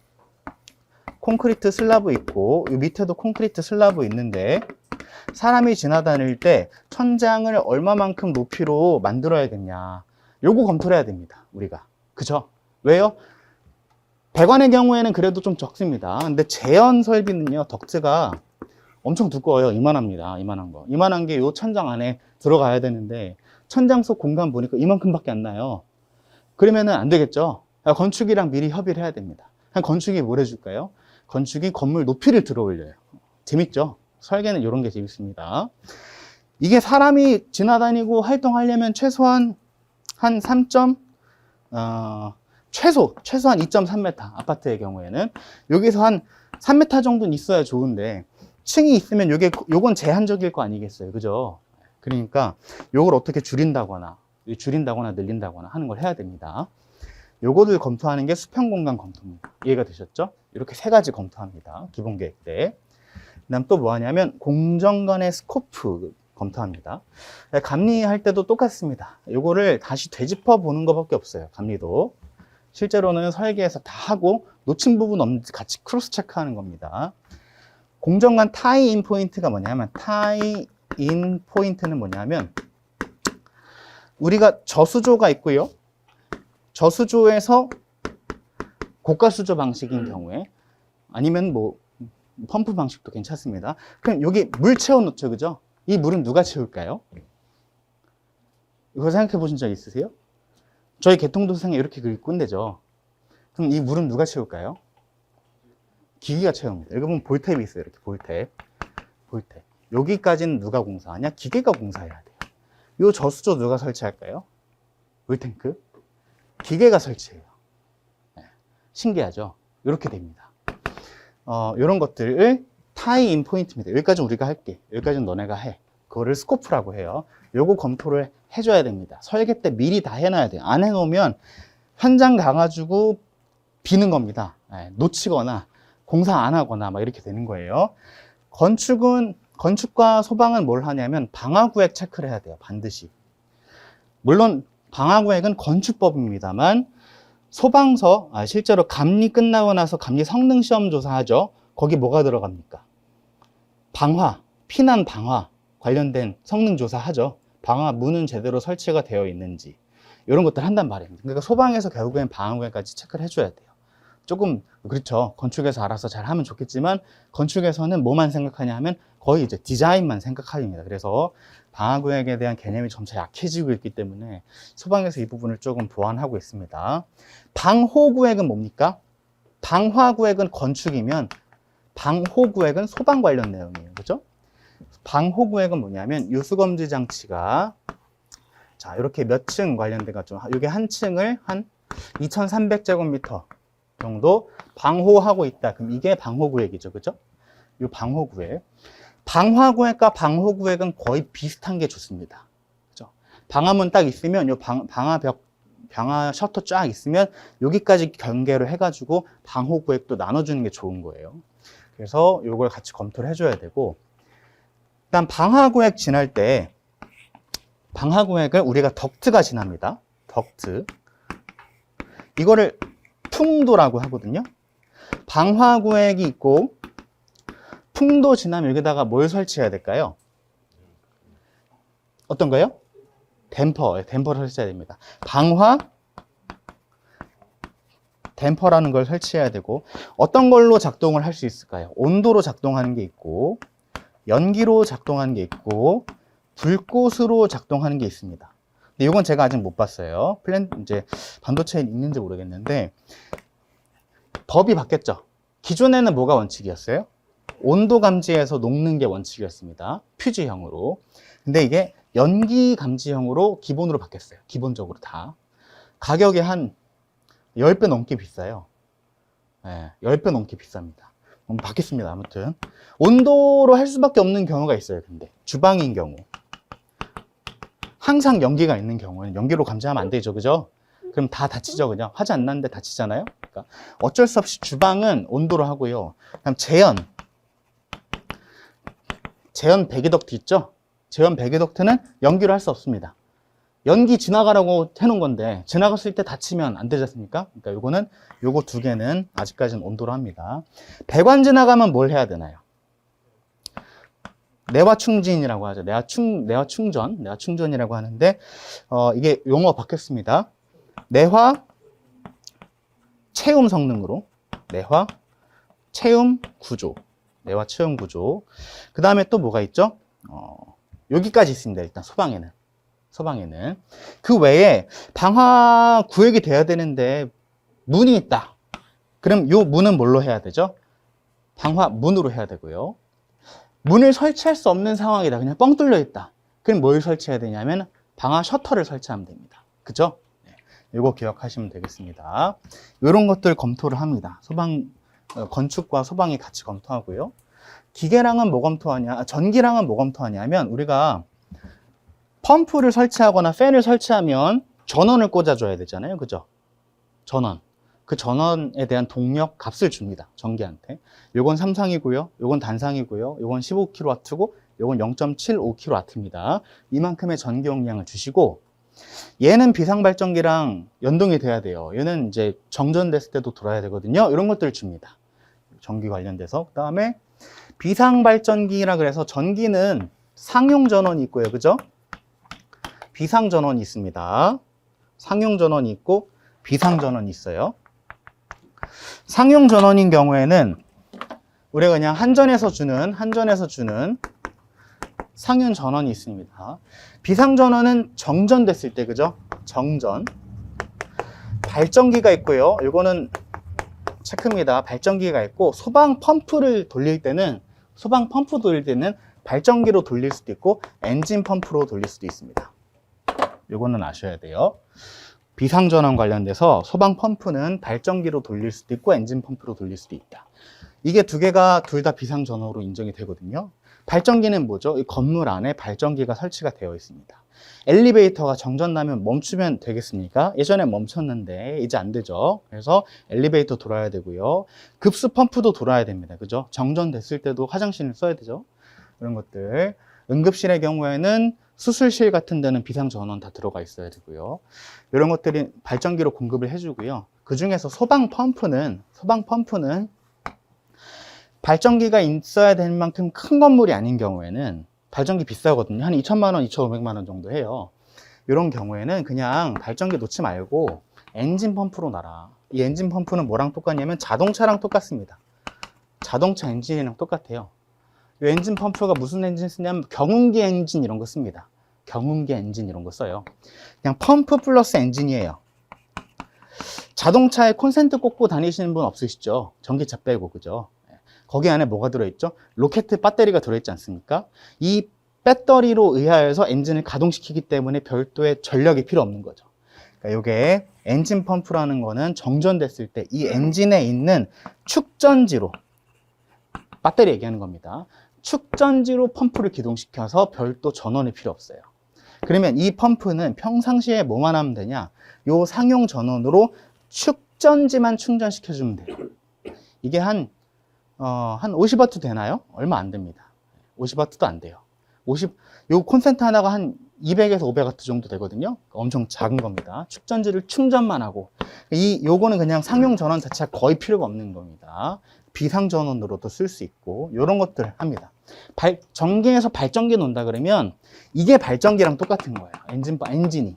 요 밑에도 콘크리트 슬라브 있는데 사람이 지나다닐 때 천장을 얼마만큼 높이로 만들어야겠냐 요거 검토를 해야 됩니다 우리가. 그죠? 왜요? 배관의 경우에는 그래도 좀 적습니다. 근데 재현 설비는요 덕트가 엄청 두꺼워요. 이만합니다. 이만한 거. 이만한 게 요 천장 안에 들어가야 되는데 천장 속 공간 보니까 이만큼밖에 안 나요. 그러면은 안 되겠죠. 건축이랑 미리 협의를 해야 됩니다. 건축이 뭘 해줄까요? 건축이 건물 높이를 들어 올려요. 재밌죠? 설계는 이런 게 재밌습니다. 이게 사람이 지나다니고 활동하려면 최소한 한 최소한 2.3m 아파트의 경우에는 여기서 한 3m 정도는 있어야 좋은데 층이 있으면 요건 제한적일 거 아니겠어요. 그죠? 그러니까 요걸 어떻게 줄인다거나 늘린다거나 하는 걸 해야 됩니다. 요거를 검토하는 게 수평 공간 검토입니다. 이해가 되셨죠? 이렇게 세 가지 검토합니다. 기본 계획 때. 그다음 또 뭐 하냐면 공정간의 스코프 검토합니다. 감리할 때도 똑같습니다. 요거를 다시 되짚어 보는 것밖에 없어요. 감리도. 실제로는 설계에서 다 하고 놓친 부분 없는지 같이 크로스 체크하는 겁니다. 공정간 타이인 포인트가 뭐냐면 타이인 포인트는 뭐냐면 우리가 저수조가 있고요. 저수조에서 고가수조 방식인 경우에 아니면 뭐 펌프 방식도 괜찮습니다. 그럼 여기 물 채워놓죠, 그죠? 이 물은 누가 채울까요? 이거 생각해 보신 적 있으세요? 저희 개통도상에 이렇게 글 끝내죠. 그럼 이 물은 누가 채울까요? 기계가 채웁니다. 여기 보면 볼탭이 있어요. 이렇게 볼탭. 여기까지는 누가 공사하냐? 기계가 공사해야 돼요. 이 저수조 누가 설치할까요? 물탱크? 기계가 설치해요. 네. 신기하죠? 이렇게 됩니다. 이런 것들을 타이인 포인트입니다. 여기까지 우리가 할게. 여기까지는 너네가 해. 그거를 스코프라고 해요. 요거 검토를 해줘야 됩니다. 설계 때 미리 다 해놔야 돼요. 안 해놓으면 현장 가가지고 비는 겁니다. 네. 놓치거나 공사 안 하거나 막 이렇게 되는 거예요. 건축과 소방은 뭘 하냐면 방화구획 체크를 해야 돼요. 반드시. 물론 방화구획은 건축법입니다만 소방서, 실제로 감리 끝나고 나서 감리 성능 시험 조사하죠. 거기 뭐가 들어갑니까? 방화, 피난 방화 관련된 성능 조사하죠. 방화 문은 제대로 설치가 되어 있는지 이런 것들 한단 말입니다. 그러니까 소방에서 결국엔 방화구획까지 체크를 해줘야 돼요. 조금 그렇죠. 건축에서 알아서 잘 하면 좋겠지만 건축에서는 뭐만 생각하냐 하면 거의 이제 디자인만 생각합니다. 그래서 방화구획에 대한 개념이 점차 약해지고 있기 때문에 소방에서 이 부분을 조금 보완하고 있습니다. 방호구획은 뭡니까? 방화구획은 건축이면 방호구획은 소방 관련 내용이에요. 그죠? 방호구획은 뭐냐면 유수검지 장치가 자 이렇게 몇 층 관련된 거죠. 이게 한 층을 한 2300제곱미터 정도 방호하고 있다. 그럼 이게 방호구획이죠. 그죠? 이 방호구획. 방화구획과 방호구획은 거의 비슷한 게 좋습니다. 그죠? 방화문 딱 있으면 이 방화 셔터 쫙 있으면 여기까지 경계를 해가지고 방호구획도 나눠주는 게 좋은 거예요. 그래서 이걸 같이 검토를 해줘야 되고, 일단 방화구획 지날 때 방화구획을 우리가 덕트가 지납니다. 덕트. 이거를 풍도라고 하거든요. 방화구획이 있고 풍도 지나면 여기다가 뭘 설치해야 될까요? 어떤 거요? 댐퍼를 설치해야 됩니다. 방화 댐퍼라는 걸 설치해야 되고 어떤 걸로 작동을 할 수 있을까요? 온도로 작동하는 게 있고 연기로 작동하는 게 있고 불꽃으로 작동하는 게 있습니다. 근데 이건 제가 아직 못 봤어요. 이제 반도체에 있는지 모르겠는데, 법이 바뀌었죠. 기존에는 뭐가 원칙이었어요? 온도 감지해서 녹는 게 원칙이었습니다. 퓨즈형으로. 근데 이게 연기 감지형으로 기본으로 바뀌었어요. 기본적으로 다. 가격이 한 10배 넘게 비싸요. 네, 10배 넘게 비쌉니다. 바뀌었습니다. 아무튼. 온도로 할 수밖에 없는 경우가 있어요. 근데 주방인 경우. 항상 연기가 있는 경우는 연기로 감지하면 안 되죠. 그죠? 그럼 다 다치죠. 그냥 화재 안 났는데 다치잖아요. 그러니까 어쩔 수 없이 주방은 온도로 하고요. 그다음 제연 배기덕트 있죠? 제연 배기덕트는 연기로 할 수 없습니다. 연기 지나가라고 해놓은 건데 지나갔을 때 다치면 안 되지 않습니까? 그러니까 요거 두 개는 아직까지는 온도로 합니다. 배관 지나가면 뭘 해야 되나요? 내화 충진이라고 하죠. 내화 충전이라고 하는데 이게 용어 바뀌었습니다. 내화 체움 성능으로 내화 체움 구조. 그 다음에 또 뭐가 있죠? 여기까지 있습니다. 일단 소방에는. 그 외에 방화 구역이 돼야 되는데 문이 있다. 그럼 요 문은 뭘로 해야 되죠? 방화 문으로 해야 되고요. 문을 설치할 수 없는 상황이다. 그냥 뻥 뚫려 있다. 그럼 뭘 설치해야 되냐면 방화 셔터를 설치하면 됩니다. 그죠? 이거 기억하시면 되겠습니다. 이런 것들 검토를 합니다. 건축과 소방이 같이 검토하고요. 기계랑은 뭐 검토하냐? 전기랑은 뭐 검토하냐면 우리가 펌프를 설치하거나 팬을 설치하면 전원을 꽂아줘야 되잖아요. 그죠? 전원. 그 전원에 대한 동력 값을 줍니다. 전기한테. 요건 삼상이고요. 요건 단상이고요. 요건 15kW고 요건 0.75kW입니다. 이만큼의 전기 용량을 주시고 얘는 비상발전기랑 연동이 돼야 돼요. 얘는 이제 정전됐을 때도 돌아야 되거든요. 이런 것들을 줍니다. 전기 관련돼서. 그 다음에 비상발전기라 그래서 전기는 상용 전원이 있고요. 그죠? 비상 전원이 있습니다. 상용 전원이 있고 비상 전원이 있어요. 상용 전원인 경우에는 우리가 그냥 한전에서 주는 상용 전원이 있습니다. 비상 전원은 정전됐을 때, 그죠? 정전. 발전기가 있고요. 이거는 체크입니다. 발전기가 있고 소방 펌프 돌릴 때는 발전기로 돌릴 수도 있고 엔진 펌프로 돌릴 수도 있습니다. 이거는 아셔야 돼요. 비상전원 관련돼서 소방 펌프는 발전기로 돌릴 수도 있고 엔진 펌프로 돌릴 수도 있다. 이게 두 개가 둘 다 비상전원으로 인정이 되거든요. 발전기는 뭐죠? 이 건물 안에 발전기가 설치가 되어 있습니다. 엘리베이터가 정전 나면 멈추면 되겠습니까? 예전에 멈췄는데 이제 안 되죠. 그래서 엘리베이터 돌아야 되고요. 급수 펌프도 돌아야 됩니다. 그죠? 정전됐을 때도 화장실을 써야 되죠. 이런 것들. 응급실의 경우에는 수술실 같은 데는 비상전원 다 들어가 있어야 되고요. 이런 것들이 발전기로 공급을 해주고요. 그 중에서 소방 펌프는 발전기가 있어야 될 만큼 큰 건물이 아닌 경우에는 발전기 비싸거든요. 한 2,000만 원, 2,500만 원 정도 해요. 이런 경우에는 그냥 발전기 놓지 말고 엔진 펌프로 놔라. 이 엔진 펌프는 뭐랑 똑같냐면 자동차랑 똑같습니다. 자동차 엔진이랑 똑같아요. 이 엔진 펌프가 무슨 엔진 쓰냐면 경운기 엔진 이런 거 씁니다. 경운기 엔진 이런 거 써요. 그냥 펌프 플러스 엔진이에요. 자동차에 콘센트 꽂고 다니시는 분 없으시죠? 전기차 빼고, 그죠? 거기 안에 뭐가 들어있죠? 로켓 배터리가 들어있지 않습니까? 이 배터리로 의하여서 엔진을 가동시키기 때문에 별도의 전력이 필요 없는 거죠. 그러니까 이게 엔진 펌프라는 거는 정전됐을 때 이 엔진에 있는 축전지로 배터리 얘기하는 겁니다. 축전지로 펌프를 기동시켜서 별도 전원이 필요 없어요. 그러면 이 펌프는 평상시에 뭐만 하면 되냐? 요 상용 전원으로 축전지만 충전시켜주면 돼요. 이게 한 50W 되나요? 얼마 안 됩니다. 50W도 안 돼요. 요 콘센트 하나가 한 200에서 500W 정도 되거든요. 엄청 작은 겁니다. 축전지를 충전만 하고. 요거는 그냥 상용 전원 자체가 거의 필요가 없는 겁니다. 비상 전원으로도 쓸 수 있고, 요런 것들 합니다. 전기에서 발전기 놓는다 그러면 이게 발전기랑 똑같은 거예요. 엔진이.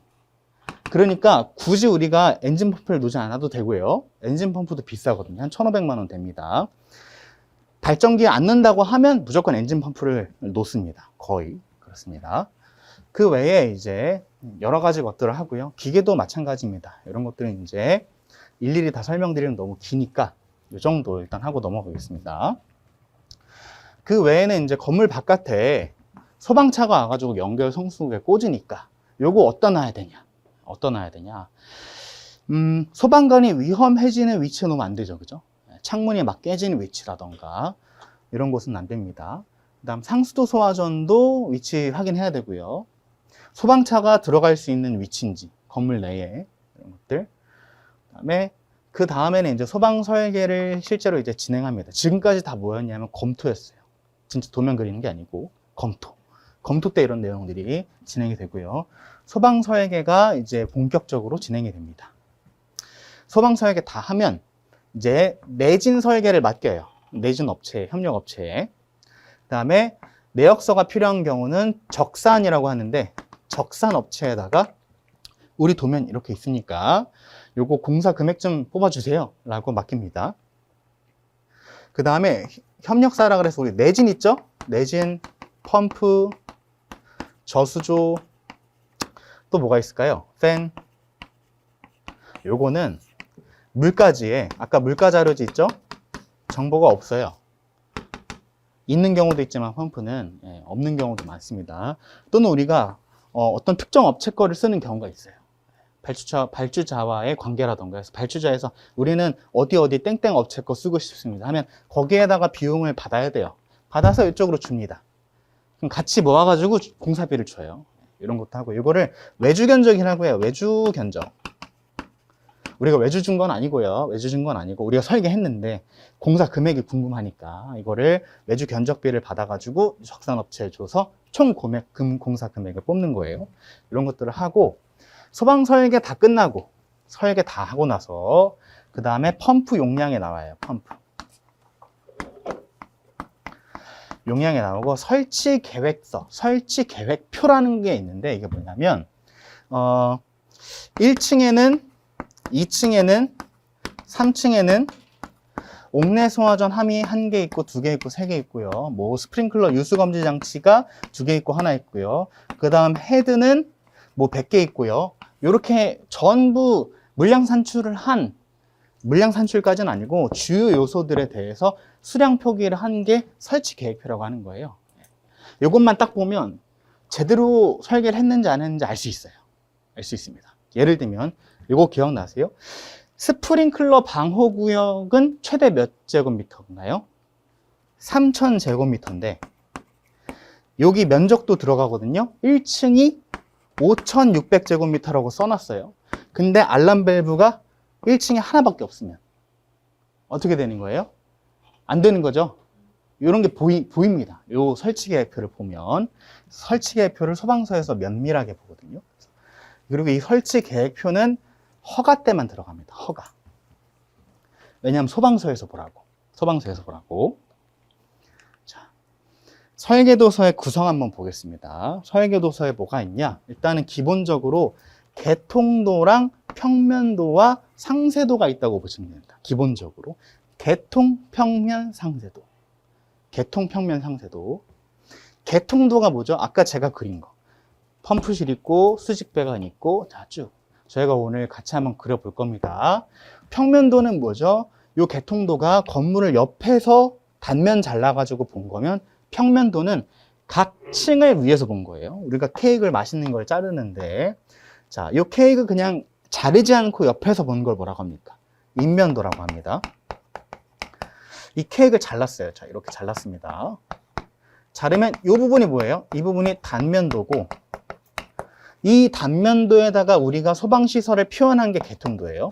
그러니까 굳이 우리가 엔진 펌프를 놓지 않아도 되고요. 엔진 펌프도 비싸거든요. 한 1,500만 원 됩니다. 발전기에 안 넣는다고 하면 무조건 엔진 펌프를 놓습니다. 거의 그렇습니다. 그 외에 이제 여러 가지 것들을 하고요. 기계도 마찬가지입니다. 이런 것들은 이제 일일이 다 설명드리면 너무 기니까 이 정도 일단 하고 넘어가겠습니다. 그 외에는 이제 건물 바깥에 소방차가 와가지고 연결 성수기에 꽂으니까 요거 어디다 놔야 되냐? 어디다 놔야 되냐? 소방관이 위험해지는 위치에 놓으면 안 되죠. 그죠? 창문이 막 깨지는 위치라던가 이런 곳은 안 됩니다. 그 다음 상수도 소화전도 위치 확인해야 되고요. 소방차가 들어갈 수 있는 위치인지 건물 내에 이런 것들. 그 다음에는 이제 소방 설계를 실제로 이제 진행합니다. 지금까지 다 뭐였냐면 검토였어요. 진짜 도면 그리는 게 아니고 검토 때 이런 내용들이 진행이 되고요. 소방 설계가 이제 본격적으로 진행이 됩니다. 소방 설계 다 하면 이제 내진 설계를 맡겨요. 내진 업체, 협력 업체에. 그다음에 내역서가 필요한 경우는 적산이라고 하는데 적산 업체에다가 우리 도면 이렇게 있으니까 요거 공사 금액 좀 뽑아주세요 라고 맡깁니다. 그 다음에 협력사라 그래서 우리 내진 있죠? 내진, 펌프, 저수조, 또 뭐가 있을까요? 팬. 요거는 물가지에 아까 물가 자료지 있죠? 정보가 없어요. 있는 경우도 있지만 펌프는 없는 경우도 많습니다. 또는 우리가 어떤 특정 업체 거를 쓰는 경우가 있어요. 발주자와의 관계라던가 해서 발주자에서 우리는 어디 땡땡 업체 거 쓰고 싶습니다 하면 거기에다가 비용을 받아야 돼요. 받아서 이쪽으로 줍니다. 그럼 같이 모아가지고 공사비를 줘요. 이런 것도 하고 이거를 외주 견적이라고 해요. 외주 견적. 우리가 외주 준 건 아니고요. 외주 준 건 아니고 우리가 설계했는데 공사 금액이 궁금하니까 이거를 외주 견적비를 받아가지고 적산업체에 줘서 총 공사 금액을 뽑는 거예요. 이런 것들을 하고 소방 설계 다 끝나고 설계 다 하고 나서 그 다음에 펌프 용량에 나와요. 펌프 용량에 나오고 설치 계획서, 설치 계획표라는 게 있는데 이게 뭐냐면 1층에는 2층에는 3층에는 옥내 소화전 함이 1개 있고 2개 있고 3개 있고요. 뭐 스프링클러 유수 검지 장치가 2개 있고 하나 있고요. 그 다음 헤드는 뭐 100개 있고요. 이렇게 전부 물량 산출까지는 아니고 주요 요소들에 대해서 수량 표기를 한 게 설치 계획표라고 하는 거예요. 이것만 딱 보면 제대로 설계를 했는지 안 했는지 알 수 있어요. 알 수 있습니다. 예를 들면 이거 기억나세요? 스프링클러 방호구역은 최대 몇 제곱미터인가요? 3000제곱미터인데 여기 면적도 들어가거든요. 1층이 5600제곱미터라고 써놨어요. 근데 알람 밸브가 1층에 하나밖에 없으면 어떻게 되는 거예요? 안 되는 거죠. 이런 게 보입니다. 요 설치 계획표를 보면 설치 계획표를 소방서에서 면밀하게 보거든요. 그리고 이 설치 계획표는 허가 때만 들어갑니다. 허가. 왜냐하면 소방서에서 보라고. 자, 설계도서의 구성 한번 보겠습니다. 설계도서에 뭐가 있냐? 일단은 기본적으로 개통도랑 평면도와 상세도가 있다고 보시면 됩니다. 기본적으로 개통, 평면, 상세도. 개통, 평면, 상세도. 개통도가 뭐죠? 아까 제가 그린 거. 펌프실 있고 수직배관 있고 자 쭉 저희가 오늘 같이 한번 그려볼 겁니다. 평면도는 뭐죠? 요 개통도가 건물을 옆에서 단면 잘라가지고 본 거면 평면도는 각 층을 위해서 본 거예요. 우리가 케이크를 맛있는 걸 자르는데 자, 요 케이크 그냥 자르지 않고 옆에서 본 걸 뭐라고 합니까? 인면도라고 합니다. 이 케이크를 잘랐어요. 자, 이렇게 잘랐습니다. 자르면 이 부분이 뭐예요? 이 부분이 단면도고 이 단면도에다가 우리가 소방시설을 표현한 게 개통도예요.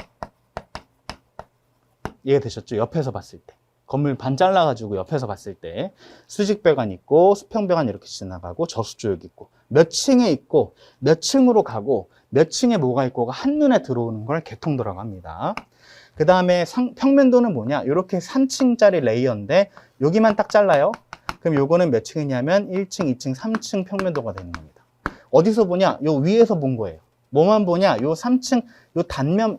이해되셨죠? 옆에서 봤을 때. 건물 반 잘라가지고 옆에서 봤을 때 수직배관 있고 수평배관 이렇게 지나가고 저수조 여기 있고 몇 층에 있고 몇 층으로 가고 몇 층에 뭐가 있고가 한눈에 들어오는 걸 개통도라고 합니다. 그 다음에 평면도는 뭐냐? 이렇게 3층짜리 레이어인데 여기만 딱 잘라요. 그럼 요거는 몇 층이냐면 1층, 2층, 3층 평면도가 되는 겁니다. 어디서 보냐? 요 위에서 본 거예요. 뭐만 보냐? 요 3층, 요 단면,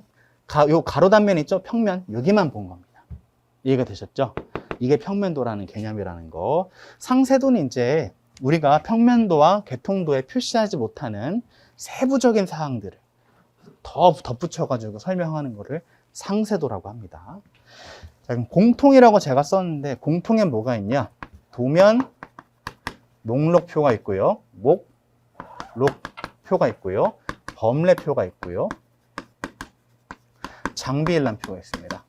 요 가로 단면 있죠? 평면. 여기만 본 겁니다. 이해가 되셨죠? 이게 평면도라는 개념이라는 거. 상세도는 이제 우리가 평면도와 개통도에 표시하지 못하는 세부적인 사항들을 더 덧붙여가지고 설명하는 것을 상세도라고 합니다. 자, 그럼 공통이라고 제가 썼는데 공통에 뭐가 있냐? 도면 목록표가 있고요. 목록표가 있고요. 범례표가 있고요. 장비일람표가 있습니다.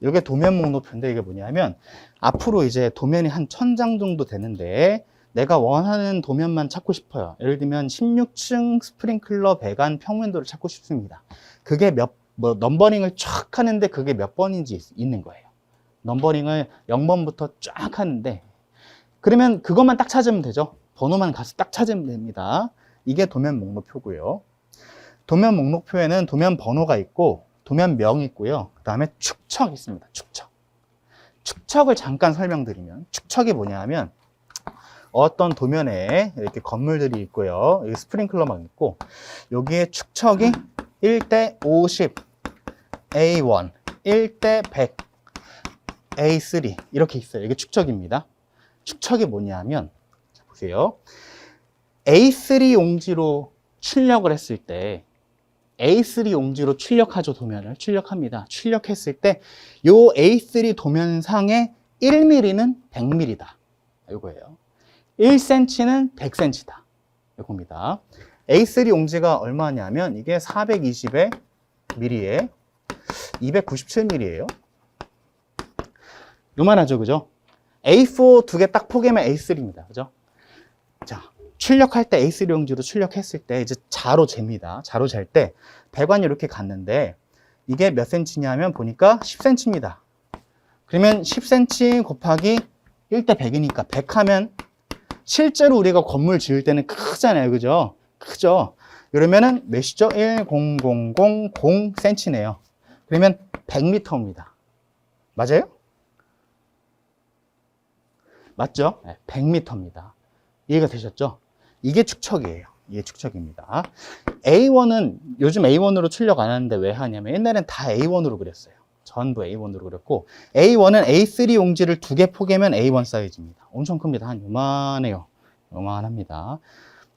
이게 도면 목록표인데 이게 뭐냐면 앞으로 이제 도면이 한 1000장 정도 되는데 내가 원하는 도면만 찾고 싶어요. 예를 들면 16층 스프링클러 배관 평면도를 찾고 싶습니다. 그게 넘버링을 쫙 하는데 그게 몇 번인지 있는 거예요. 넘버링을 0번부터 쫙 하는데 그러면 그것만 딱 찾으면 되죠. 번호만 가서 딱 찾으면 됩니다. 이게 도면 목록표고요. 도면 목록표에는 도면 번호가 있고 도면명이 있고요. 그 다음에 축척이 있습니다. 축척을 잠깐 설명드리면 축척이 뭐냐 하면 어떤 도면에 이렇게 건물들이 있고요. 여기 스프링클러만 있고 여기에 축척이 1대 50 A1, 1대 100 A3 이렇게 있어요. 이게 축척입니다. 축척이 뭐냐 하면 자, 보세요. A3 용지로 출력을 했을 때 A3 용지로 출력하죠. 도면을 출력합니다. 출력했을 때 요 A3 도면상의 1mm는 100mm다. 이거예요. 1cm는 100cm다. 이겁니다. A3 용지가 얼마냐면 이게 420에 mm에 297mm예요. 요만하죠, 그죠? A4 두 개 딱 포개면 A3입니다. 그죠? 자, 출력할 때 A3 용지로 출력했을 때 이제 자로 잽니다. 자로 잴 때 배관이 이렇게 갔는데 이게 몇 cm냐면 보니까 10cm입니다. 그러면 10cm 곱하기 1대 100이니까 100 하면 실제로 우리가 건물 지을 때는 크잖아요. 그죠? 크죠? 그러면은 몇이죠? 10000cm네요. 그러면 100m입니다. 맞아요? 맞죠? 네, 100m입니다. 이해가 되셨죠? 이게 축척이에요. 이게 축척입니다. A1은 요즘 A1으로 출력 안 하는데 왜 하냐면 옛날엔 다 A1으로 그렸어요. 전부 A1으로 그렸고 A1은 A3 용지를 두 개 포개면 A1 사이즈입니다. 엄청 큽니다. 한 요만해요. 요만합니다.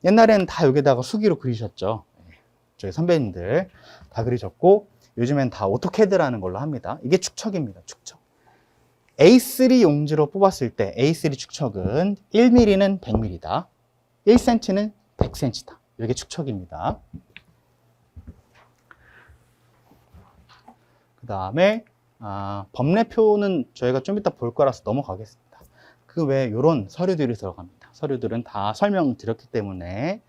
옛날에는 다 여기다가 수기로 그리셨죠. 저희 선배님들 다 그리셨고 요즘엔 다 오토캐드라는 걸로 합니다. 이게 축척입니다. 축척. A3 용지로 뽑았을 때 A3 축척은 1mm는 100mm다. 1cm는 100cm다. 이게 축척입니다. 그 다음에 범례표는 저희가 좀 이따 볼 거라서 넘어가겠습니다. 그 외에 이런 서류들이 들어갑니다. 서류들은 다 설명드렸기 때문에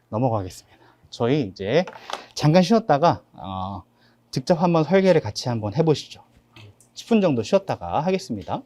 넘어가겠습니다. 저희 이제 잠깐 쉬었다가 직접 한번 설계를 같이 한번 해보시죠. 10분 정도 쉬었다가 하겠습니다.